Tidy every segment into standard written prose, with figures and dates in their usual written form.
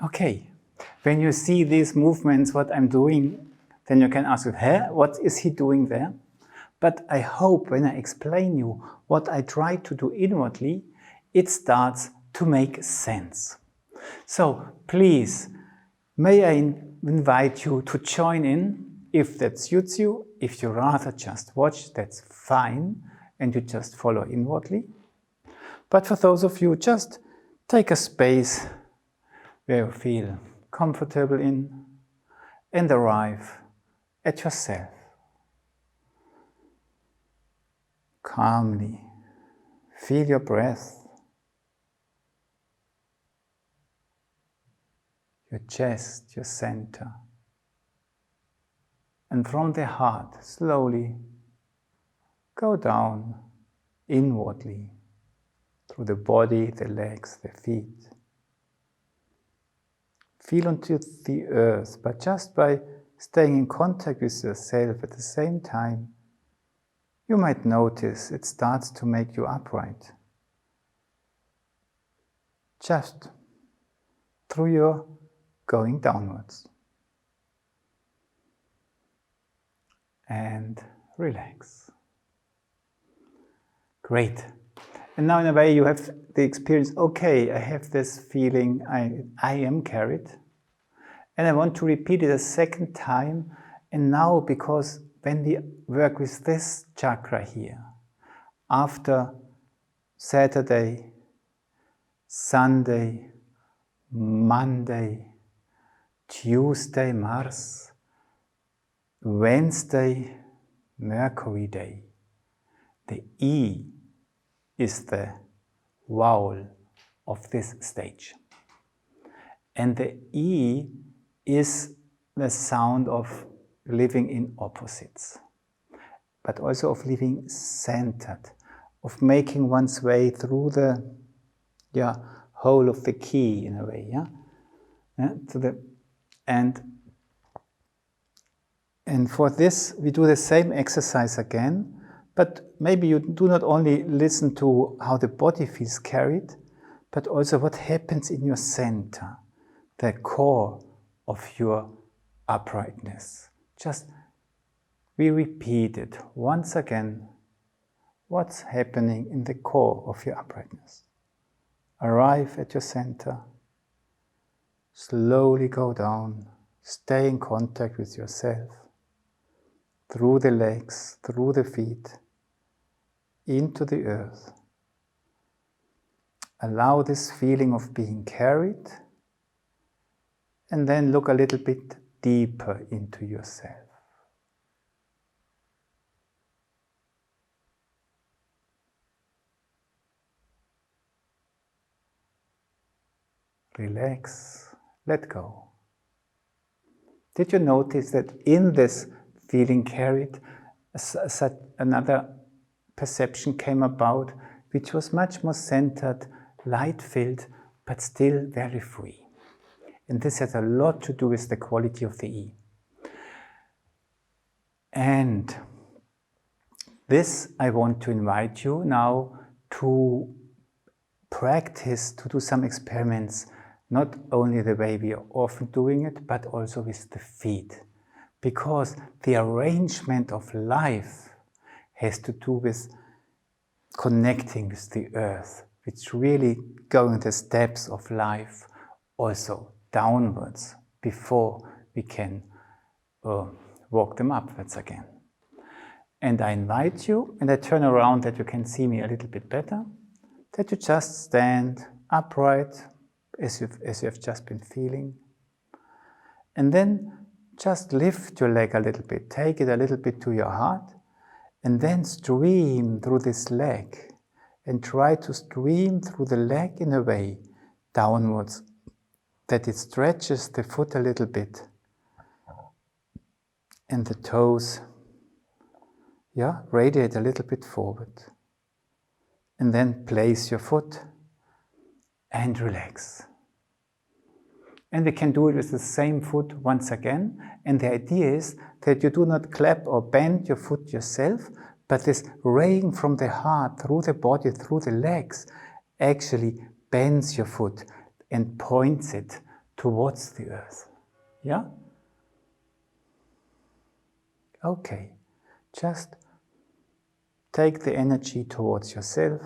Okay, when you see these movements, what I'm doing, then you can ask, what is he doing there? But I hope when I explain you what I try to do inwardly, it starts to make sense. So please, may I invite you to join in if that suits you. If you rather just watch, that's fine, and you just follow inwardly. But for those of you, just take a space where you feel comfortable in and arrive at yourself. Calmly feel your breath, your chest, your center. And from the heart, slowly go down inwardly through the body, the legs, the feet. Feel onto the earth, but just by staying in contact with yourself at the same time, you might notice it starts to make you upright. Just through your going downwards. And relax. Great. And now in a way you have the experience, okay, I have this feeling, I am carried. And I want to repeat it a second time. And now, because when we work with this chakra here, after Saturday, Sunday, Monday, Tuesday, Mars, Wednesday, Mercury day, the E is the vowel of this stage. And the E is the sound of living in opposites, but also of living centered, of making one's way through the whole of the key in a way, and for this we do the same exercise again, but maybe you do not only listen to how the body feels carried, but also what happens in your center, the core of your uprightness. Just we repeat it once again, what's happening in the core of your uprightness. Arrive at your center, slowly go down, stay in contact with yourself, through the legs, through the feet, into the earth. Allow this feeling of being carried, and then look a little bit deeper into yourself. Relax, let go. Did you notice that in this feeling carried, another perception came about, which was much more centered, light-filled, but still very free. And this has a lot to do with the quality of the E. And this I want to invite you now to practice, to do some experiments, not only the way we are often doing it, but also with the feet. Because the arrangement of life has to do with connecting with the earth, which really going the steps of life also downwards before we can walk them upwards again. And I invite you, and I turn around that you can see me a little bit better, that you just stand upright as you have just been feeling. And then just lift your leg a little bit, take it a little bit to your heart, and then stream through this leg. And try to stream through the leg in a way downwards, that it stretches the foot a little bit. And the toes, radiate a little bit forward. And then place your foot and relax. And we can do it with the same foot once again. And the idea is that you do not clap or bend your foot yourself, but this raying from the heart through the body, through the legs, actually bends your foot and points it towards the earth. Yeah? Okay, just take the energy towards yourself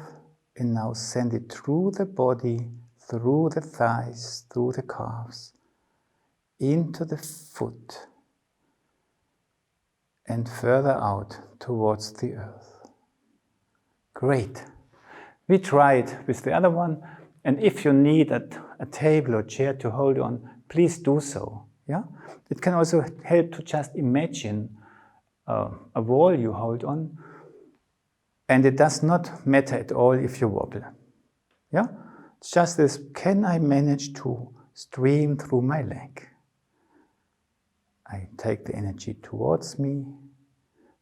and now send it through the body, through the thighs, through the calves, into the foot, and further out towards the earth. Great. We tried with the other one, and if you need a table or chair to hold on, please do so. Yeah? It can also help to just imagine a wall you hold on, and it does not matter at all if you wobble. Yeah? It's just this, can I manage to stream through my leg? I take the energy towards me.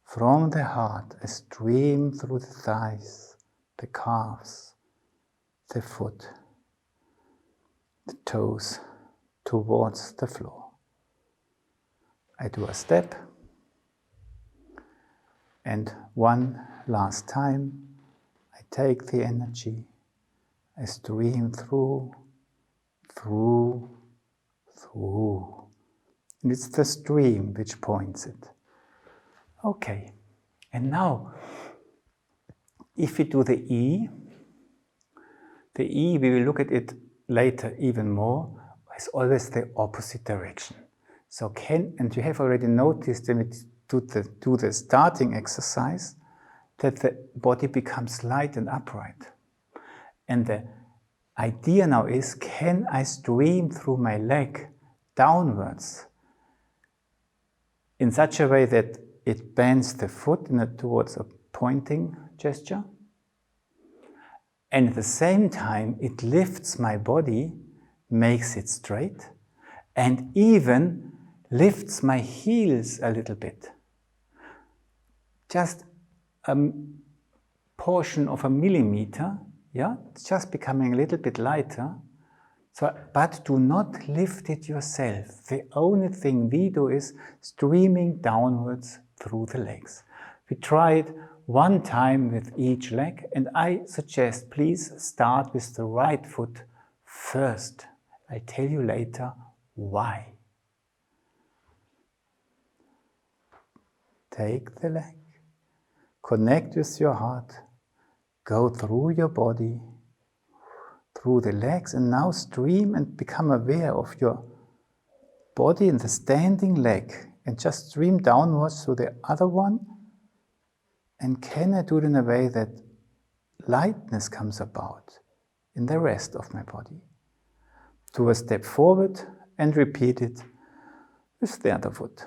From the heart, I stream through the thighs, the calves, the foot, the toes, towards the floor. I do a step, and one last time, I take the energy, I stream through. And it's the stream which points it. Okay, and now, if we do the E we will look at it later even more, is always the opposite direction. So and you have already noticed when we do the starting exercise, that the body becomes light and upright. And the idea now is, can I stream through my leg downwards in such a way that it bends the foot towards a pointing gesture, and at the same time it lifts my body, makes it straight, and even lifts my heels a little bit. Just a portion of a millimeter, yeah? It's just becoming a little bit lighter. So, but do not lift it yourself. The only thing we do is streaming downwards through the legs. We tried one time with each leg, and I suggest please start with the right foot first. I'll tell you later why. Take the leg, connect with your heart, go through your body, through the legs, and now stream and become aware of your body in the standing leg, and just stream downwards through the other one. And can I do it in a way that lightness comes about in the rest of my body? Do a step forward and repeat it with the other foot.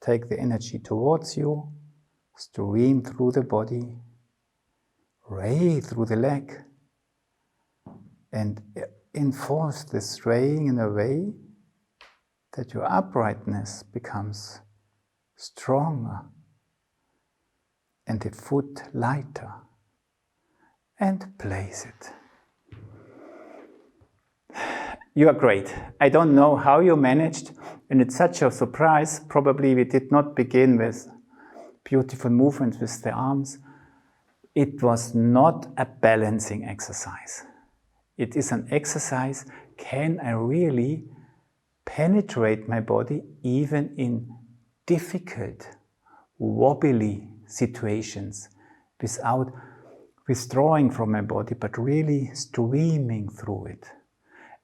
Take the energy towards you, stream through the body, ray through the leg, and enforce the swaying in a way that your uprightness becomes stronger and the foot lighter, and place it. You are great. I don't know how you managed, and it's such a surprise. Probably we did not begin with beautiful movements with the arms. It was not a balancing exercise. It is an exercise, can I really penetrate my body even in difficult, wobbly situations without withdrawing from my body, but really streaming through it.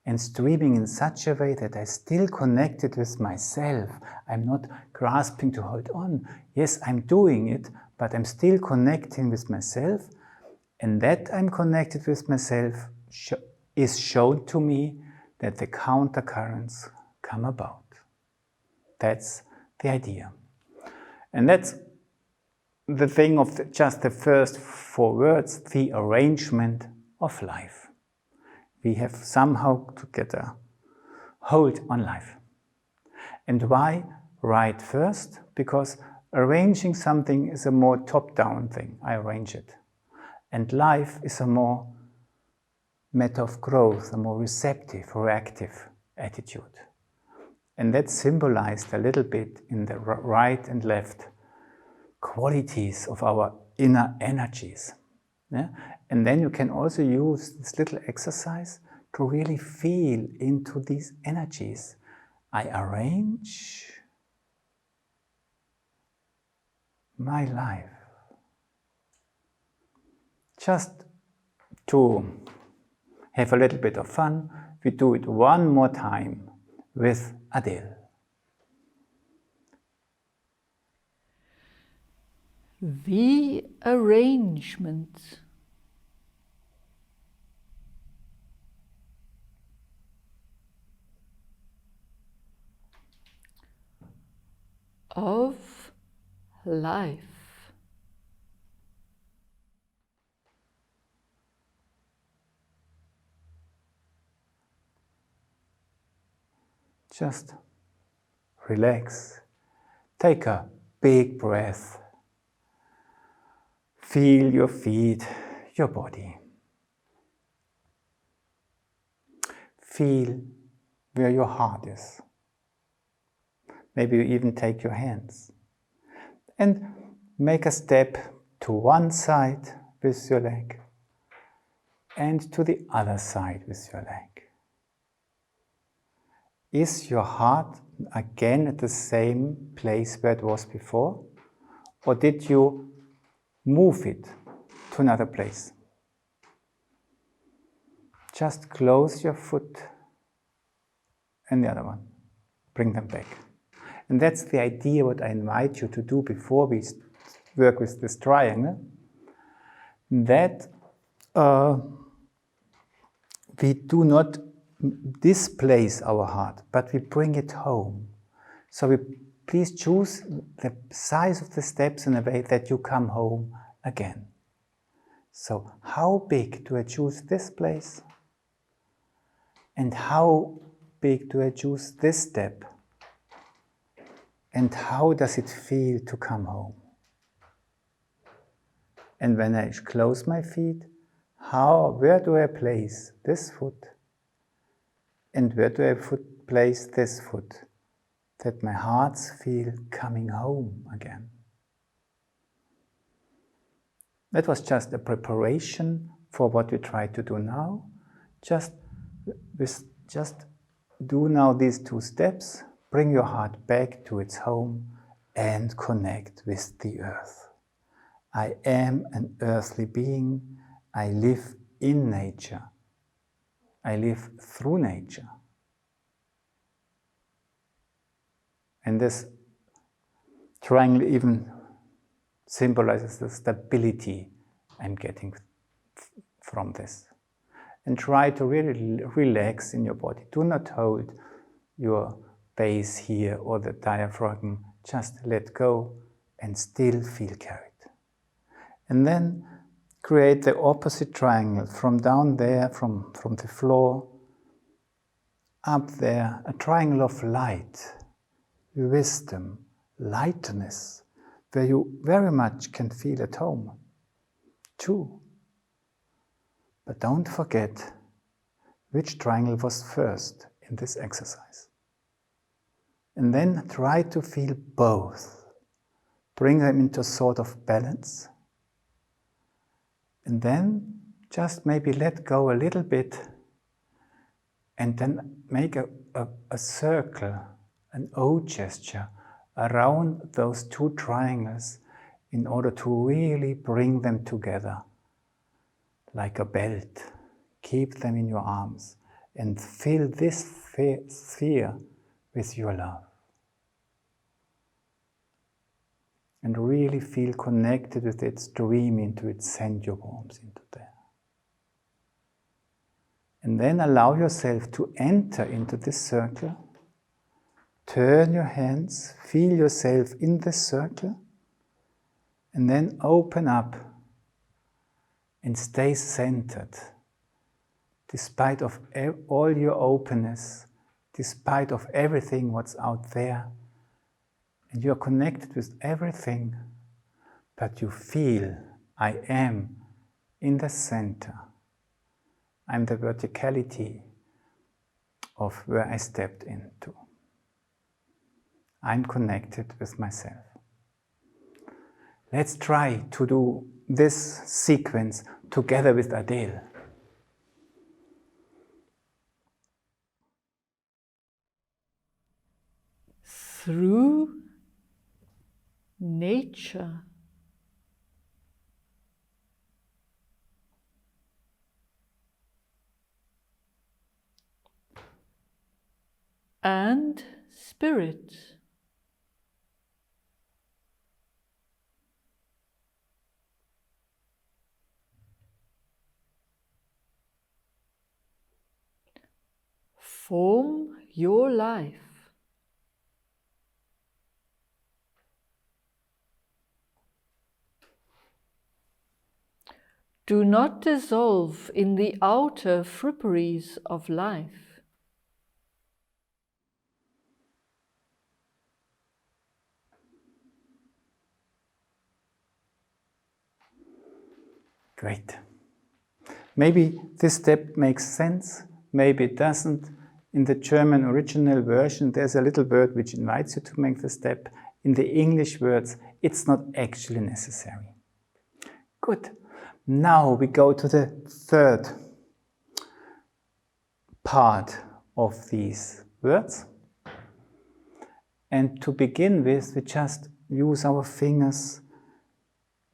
And streaming in such a way that I still connected with myself. I'm not grasping to hold on. Yes, I'm doing it, but I'm still connecting with myself. And that I'm connected with myself is shown to me that the countercurrents come about. That's the idea. And that's the thing of just the first 4 words, the arrangement of life. We have somehow to get a hold on life. And why right first? Because arranging something is a more top-down thing. I arrange it. And life is a more matter of growth, a more receptive, reactive attitude. And that's symbolized a little bit in the right and left qualities of our inner energies. Yeah? And then you can also use this little exercise to really feel into these energies. I arrange my life. Just to have a little bit of fun, we do it one more time with Adele. The arrangement of life. Just relax. Take a big breath. Feel your feet, your body. Feel where your heart is. Maybe you even take your hands and make a step to one side with your leg and to the other side with your leg. Is your heart again at the same place where it was before? Or did you move it to another place? Just close your foot and the other one. Bring them back. And that's the idea what I invite you to do before we work with this triangle. That we do not displace our heart, but we bring it home. So please choose the size of the steps in a way that you come home again. So how big do I choose this place? And how big do I choose this step? And how does it feel to come home? And when I close my feet, where do I place this foot? And where do I place this foot? That my heart feel coming home again. That was just a preparation for what we try to do now. Just do now these two steps. Bring your heart back to its home and connect with the earth. I am an earthly being. I live in nature. I live through nature. And this triangle even symbolizes the stability I'm getting from this. And try to really relax in your body. Do not hold your base here or the diaphragm. Just let go and still feel carried. And then create the opposite triangle from down there, from the floor, up there, a triangle of light, wisdom, lightness, where you very much can feel at home, too. But don't forget which triangle was first in this exercise. And then try to feel both. Bring them into a sort of balance. And then just maybe let go a little bit and then make a circle, an O gesture around those two triangles in order to really bring them together like a belt. Keep them in your arms and fill this sphere with your love. And really feel connected with it, stream into it, send your warmth into there. And then allow yourself to enter into this circle. Turn your hands, feel yourself in this circle, and then open up and stay centered. Despite of all your openness, despite of everything what's out there, and you're connected with everything, but you feel, I am in the center. I'm the verticality of where I stepped into. I'm connected with myself. Let's try to do this sequence together with Adele. through nature. And spirit. Form your life. Do not dissolve in the outer fripperies of life. Great. Maybe this step makes sense, maybe it doesn't. In the German original version, there's a little word which invites you to make the step. In the English words, it's not actually necessary. Good. Now we go to the third part of these words. And to begin with, we just use our fingers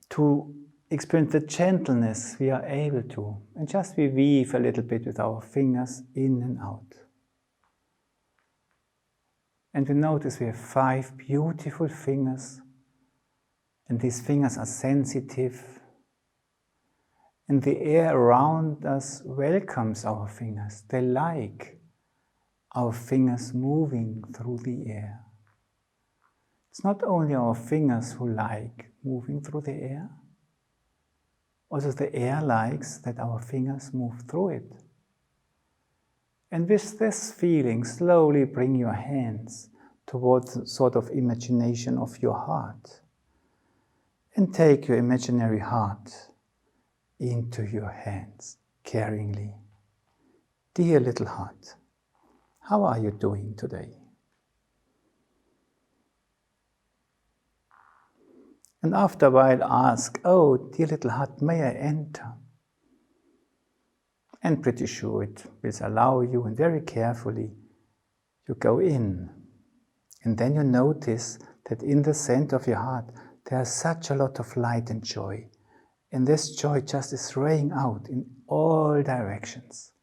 to experience the gentleness we are able to. And just we weave a little bit with our fingers in and out. And we notice we have 5 beautiful fingers. And these fingers are sensitive. And the air around us welcomes our fingers. They like our fingers moving through the air. It's not only our fingers who like moving through the air. Also the air likes that our fingers move through it. And with this feeling, slowly bring your hands towards a sort of imagination of your heart. And take your imaginary heart into your hands, caringly. Dear little heart, how are you doing today? And after a while ask, oh, dear little heart, may I enter? And pretty sure it will allow you, and very carefully you go in. And then you notice that in the center of your heart there is such a lot of light and joy. And this joy just is raying out in all directions.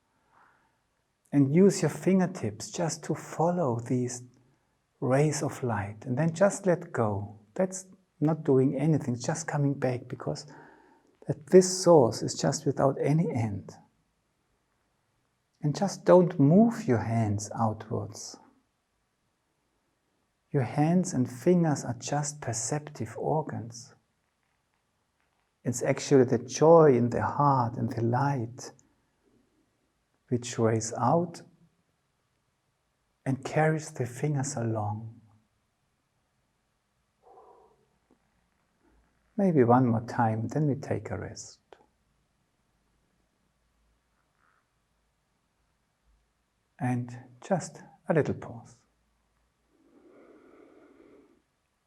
And use your fingertips just to follow these rays of light. And then just let go. That's not doing anything, it's just coming back, because that this source is just without any end. And just don't move your hands outwards. Your hands and fingers are just perceptive organs. It's actually the joy in the heart and the light which rays out and carries the fingers along. Maybe one more time, then we take a rest. And just a little pause.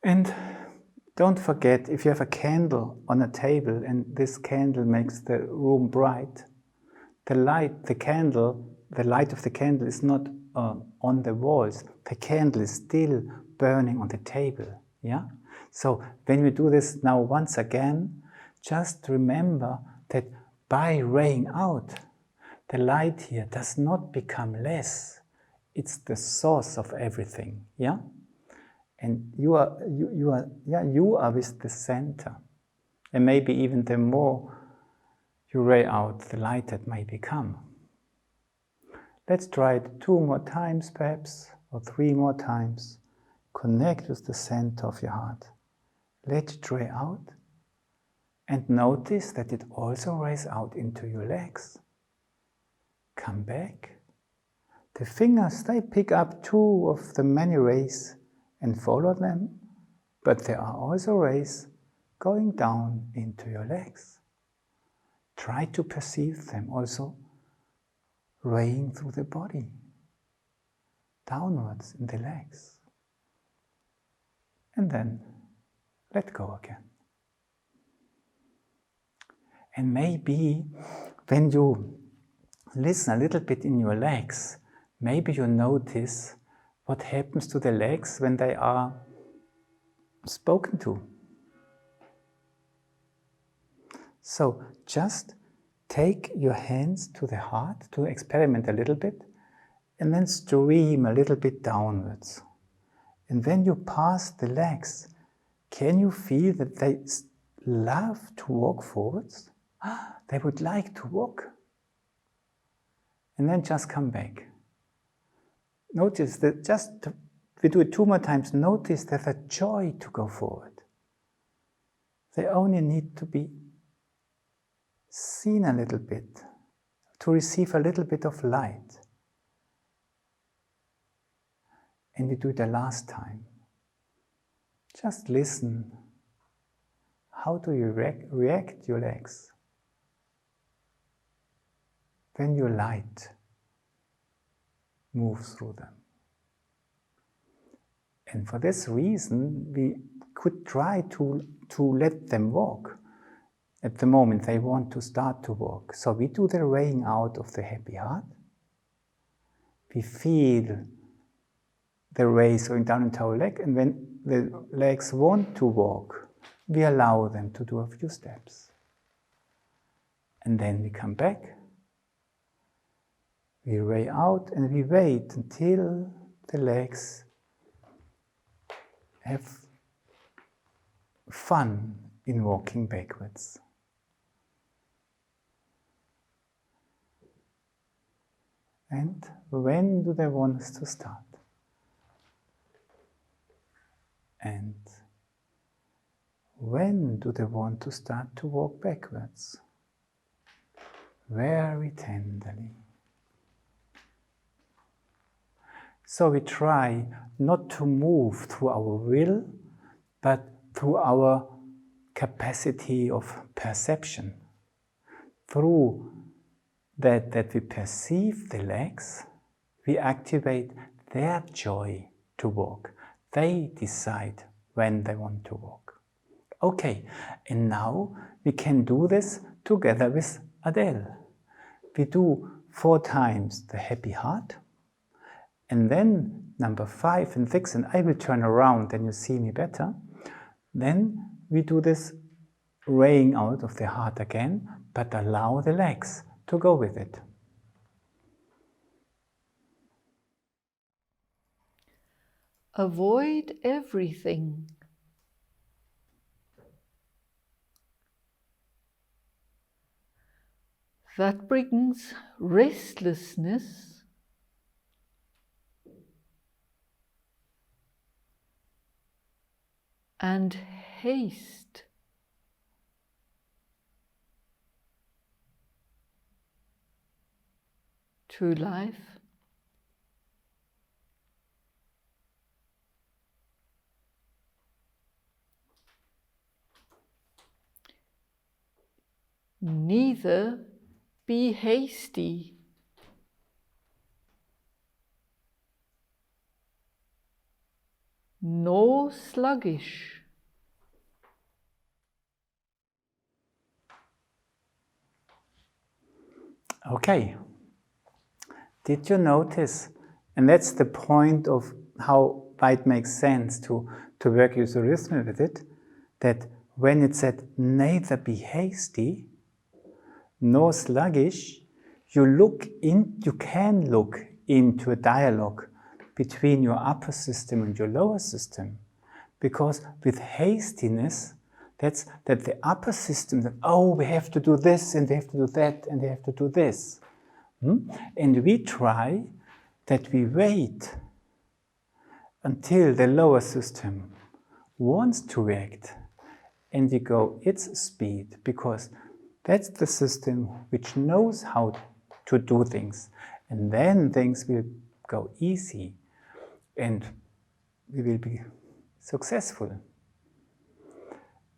And don't forget, if you have a candle on a table and this candle makes the room bright, the light of the candle is not on the walls. The candle is still burning on the table. Yeah? So when we do this now once again, just remember that by raying out, the light here does not become less. It's the source of everything. Yeah? And you are with the center. And maybe even the more you ray out, the lighter it may become. Let's try it 2 more times perhaps, or 3 more times. Connect with the center of your heart. Let it ray out. And notice that it also rays out into your legs. Come back. The fingers, they pick up 2 of the many rays and follow them, but there are also rays going down into your legs. Try to perceive them also raying through the body, downwards in the legs. And then let go again. And maybe when you listen a little bit in your legs, maybe you notice what happens to the legs when they are spoken to. So just take your hands to the heart to experiment a little bit, and then stream a little bit downwards. And when you pass the legs, can you feel that they love to walk forwards? They would like to walk. And then just come back. Notice that we do it 2 more times, notice there's a joy to go forward. They only need to be seen a little bit, to receive a little bit of light. And we do it the last time. Just listen. How do you react your legs when your light moves through them? And for this reason, we could try to let them walk. At the moment, they want to start to walk. So we do the raying out of the happy heart. We feel the rays going down into our leg, and when the legs want to walk, we allow them to do a few steps. And then we come back, we ray out, and we wait until the legs have fun in walking backwards. And when do they want us to start? And when do they want to start to walk backwards? Very tenderly. So we try not to move through our will, but through our capacity of perception. Through that we perceive the legs, we activate their joy to walk. They decide when they want to walk. Okay, and now we can do this together with Adele. We do 4 times the happy heart, and then number 5 and 6, and I will turn around and you see me better. Then we do this raying out of the heart again, but allow the legs to go with it. Avoid everything. That brings restlessness and haste. To life. Neither be hasty. Nor sluggish. Okay. Did you notice, and that's the point of how it makes sense to work with eurythmy with it, that when it said neither be hasty nor sluggish, you can look into a dialogue between your upper system and your lower system. Because with hastiness, that's that the upper system, that, oh, we have to do this, and we have to do that, and we have to do this. And we try that we wait until the lower system wants to react, and we go its speed, because that's the system which knows how to do things. And then things will go easy, and we will be successful.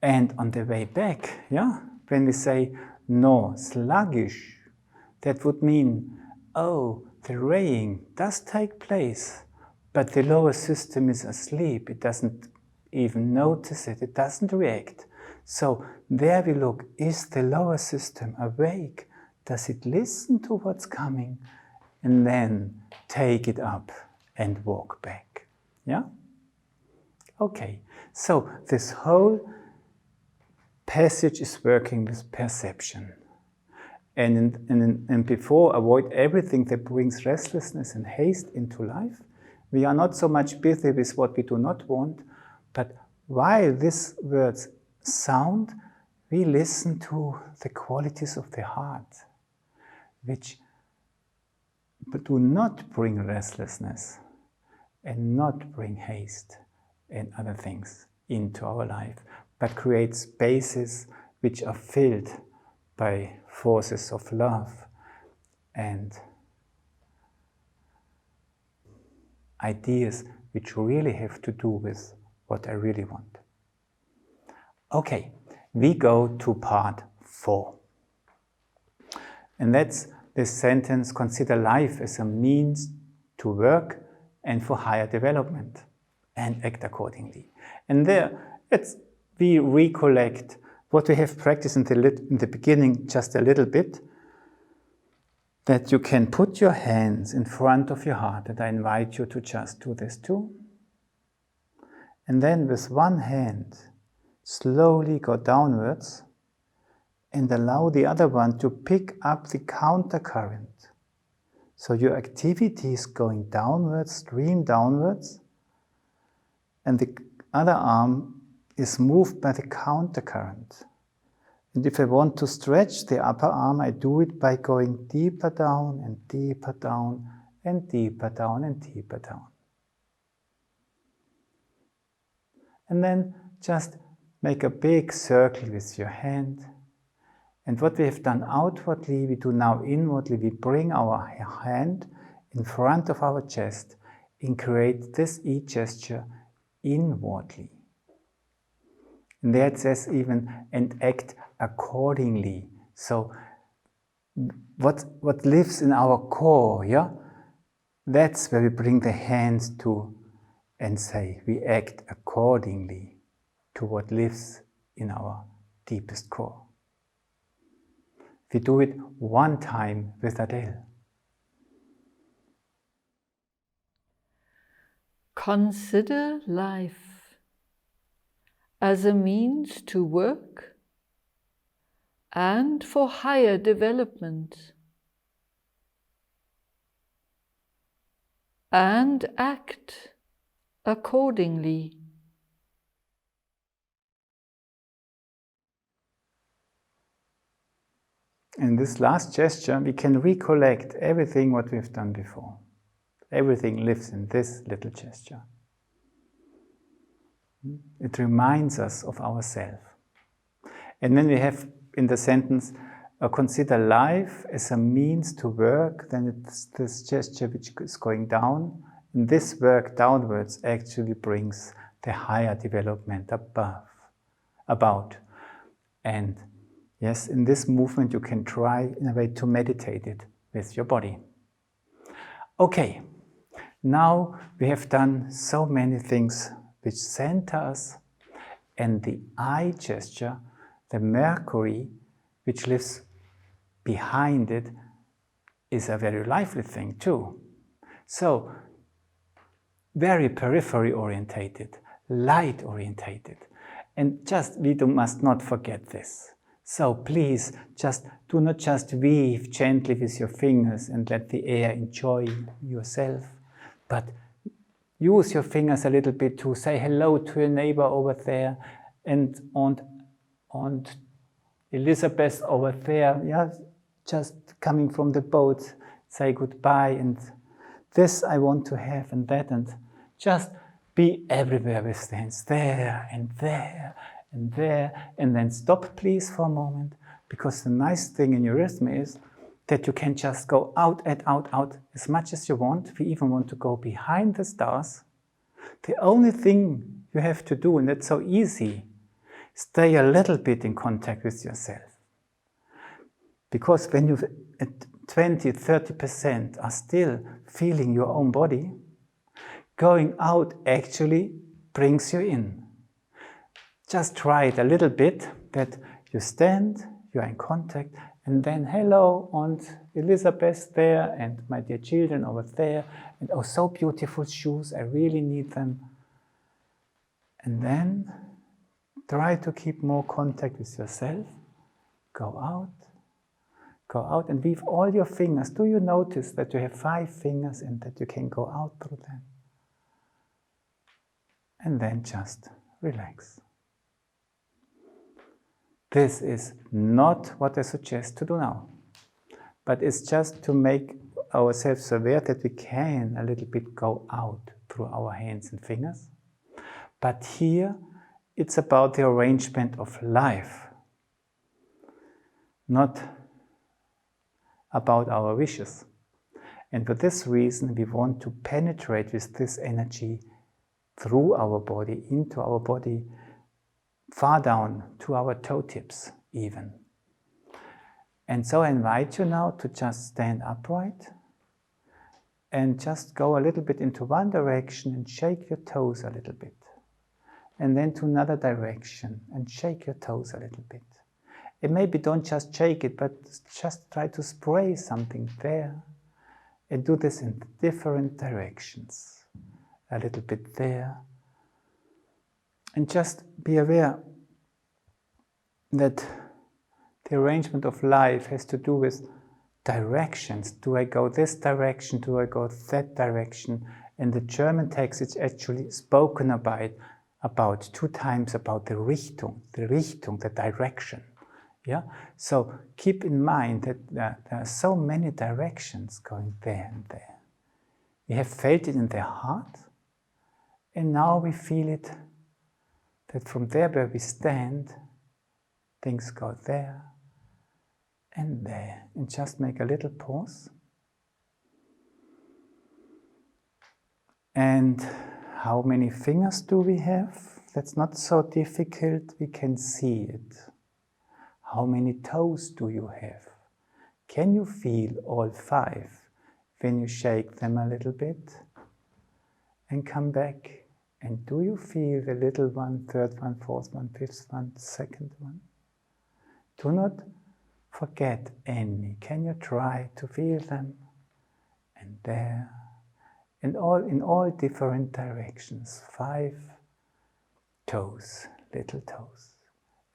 And on the way back, when we say no, sluggish, that would mean, oh, the raying does take place, but the lower system is asleep. It doesn't even notice it. It doesn't react. So there we look, is the lower system awake? Does it listen to what's coming? And then take it up and walk back. Yeah? Okay, so this whole passage is working with perception. And before, avoid everything that brings restlessness and haste into life. We are not so much busy with what we do not want, but while these words sound, we listen to the qualities of the heart, which do not bring restlessness and not bring haste and other things into our life, but create spaces which are filled by forces of love and ideas which really have to do with what I really want. Okay, we go to part 4. And that's this sentence, consider life as a means to work and for higher development, and act accordingly. And there, we recollect what we have practiced in the beginning just a little bit, that you can put your hands in front of your heart, and I invite you to just do this too. And then with one hand, slowly go downwards and allow the other one to pick up the counter current. So your activity is going downwards, stream downwards, and the other arm is moved by the counter current. And if I want to stretch the upper arm, I do it by going deeper down and deeper down and deeper down and deeper down. And then just make a big circle with your hand. And what we have done outwardly, we do now inwardly. We bring our hand in front of our chest and create this E gesture inwardly. And there it says even, and act accordingly. So what lives in our core, yeah? That's where we bring the hands to and say, we act accordingly to what lives in our deepest core. We do it one time with Adele. Consider life as a means to work and for higher development, and act accordingly. In this last gesture, we can recollect everything what we've done before. Everything lives in this little gesture. It reminds us of ourselves. And then we have in the sentence, consider life as a means to work, then it's this gesture which is going down. And this work downwards actually brings the higher development about. And yes, in this movement you can try in a way to meditate it with your body. Okay, now we have done so many things which center us, and the eye gesture, the Mercury, which lives behind it, is a very lively thing too. So, very periphery orientated, light orientated. And just, we must not forget this. So please, do not just weave gently with your fingers and let the air enjoy yourself, but use your fingers a little bit to say hello to your neighbor over there, and Elizabeth over there, yeah, just coming from the boat, say goodbye, and this I want to have, and that, and just be everywhere with the hands, there and there and there, and then stop please for a moment, because the nice thing in eurythmy is that you can just go out and out as much as you want. We even want to go behind the stars. The only thing you have to do, and that's so easy, stay a little bit in contact with yourself. Because when you at 20-30% are still feeling your own body, going out actually brings you in. Just try it a little bit, that you stand, you are in contact, and then hello, and Elizabeth there, and my dear children over there, and oh, so beautiful shoes, I really need them. And then try to keep more contact with yourself. Go out and weave all your fingers. Do you notice that you have 5 fingers and that you can go out through them? And then just relax. This is not what I suggest to do now, but it's just to make ourselves aware that we can a little bit go out through our hands and fingers. But here it's about the arrangement of life, not about our wishes. And for this reason, we want to penetrate with this energy through our body, into our body, far down to our toe tips even. And so I invite you now to just stand upright and just go a little bit into one direction and shake your toes a little bit. And then to another direction and shake your toes a little bit. And maybe don't just shake it, but just try to spray something there. And do this in different directions. A little bit there. And just be aware that the arrangement of life has to do with directions. Do I go this direction? Do I go that direction? In the German text, it's actually spoken about 2 times about the Richtung, the direction. Yeah? So keep in mind that there are so many directions going there and there. We have felt it in the heart, and now we feel it that from there where we stand, things go there and there. And just make a little pause. And how many fingers do we have? That's not so difficult, we can see it. How many toes do you have? Can you feel all 5 when you shake them a little bit? And come back. And do you feel the little one, 3rd one, 4th one, 5th one, 2nd one? Do not forget any. Can you try to feel them? And there. And in all different directions. 5 toes, little toes.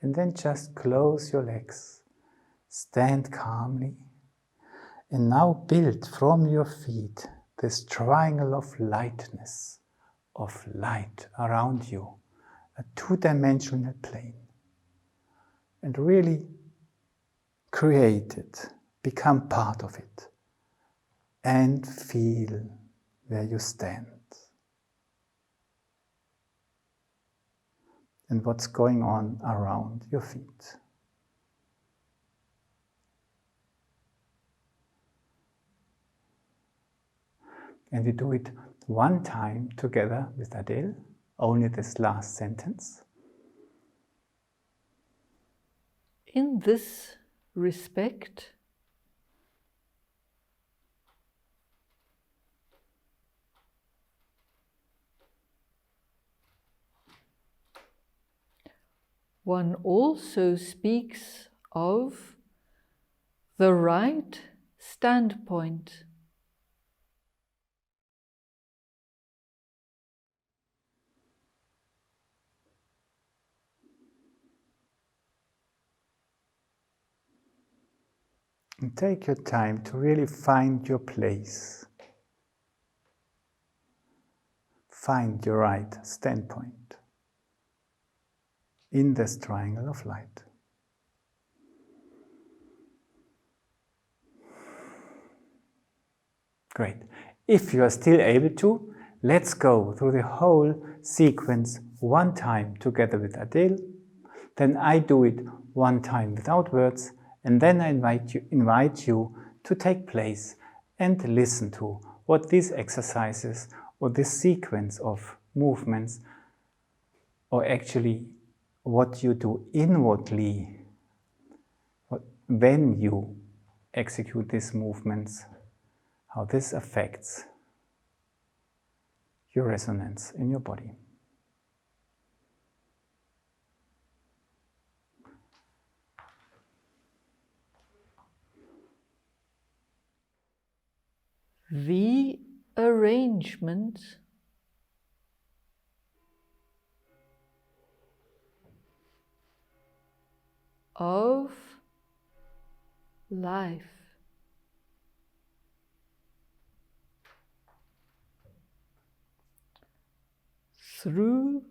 And then just close your legs. Stand calmly. And now build from your feet this triangle of lightness, of light around you, a 2-dimensional plane. And really create it, become part of it, and feel where you stand. And what's going on around your feet. And we do it 1 time together with Adele, only this last sentence. In this respect, one also speaks of the right standpoint. And take your time to really find your place. Find your right standpoint in this triangle of light. Great. If you are still able to, let's go through the whole sequence 1 time together with Adele. Then I do it 1 time without words, and then I invite you to take place and listen to what these exercises or this sequence of movements, or actually what you do inwardly when you execute these movements, how this affects your resonance in your body. the arrangement of life. Through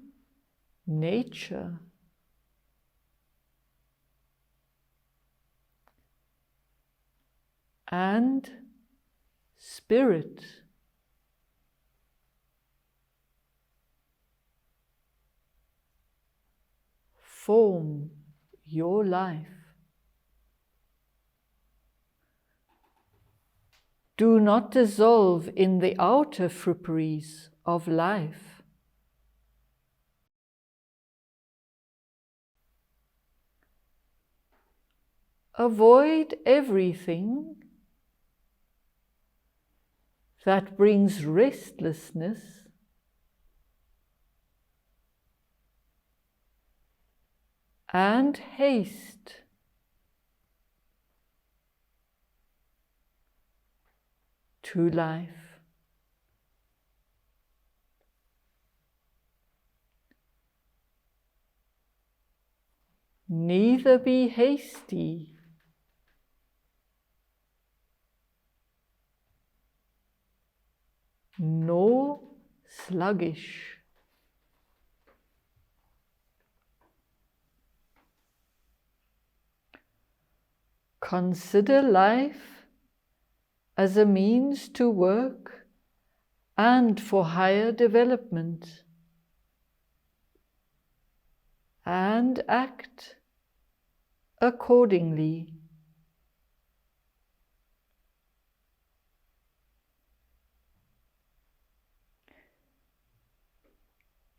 nature and spirit. Form your life. Do not dissolve in the outer fripperies of life. Avoid everything that brings restlessness and haste to life. Neither be hasty nor sluggish. Consider life as a means to work and for higher development, and act accordingly.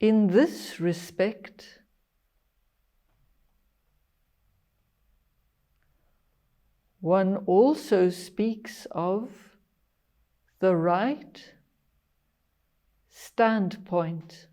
In this respect, one also speaks of the right standpoint.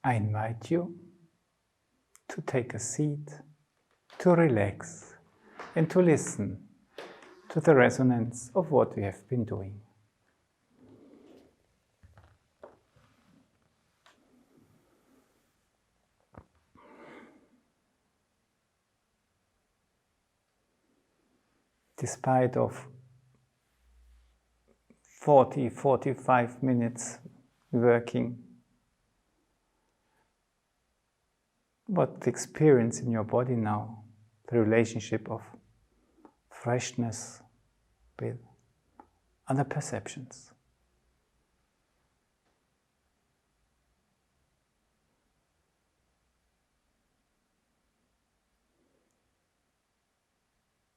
I invite you to take a seat, to relax, and to listen to the resonance of what we have been doing. Despite of 45 minutes working, what the experience in your body now, the relationship of freshness with other perceptions.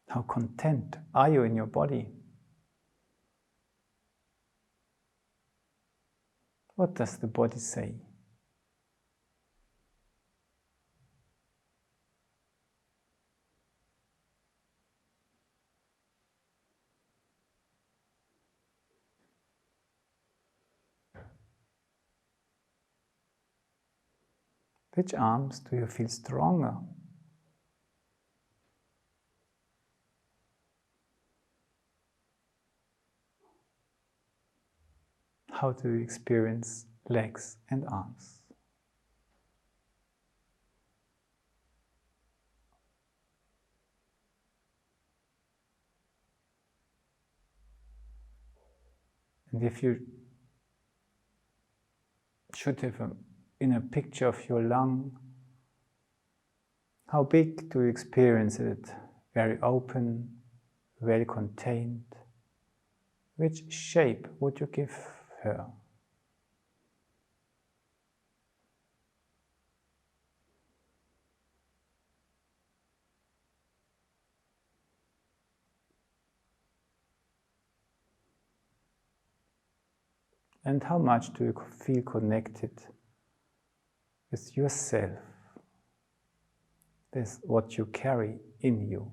How content are you in your body? What does the body say? Which arms do you feel stronger? How do you experience legs and arms? And if you should have in a picture of your lung, how big do you experience it? Very open, very contained? Which shape would you give her? And how much do you feel connected with yourself, with what you carry in you?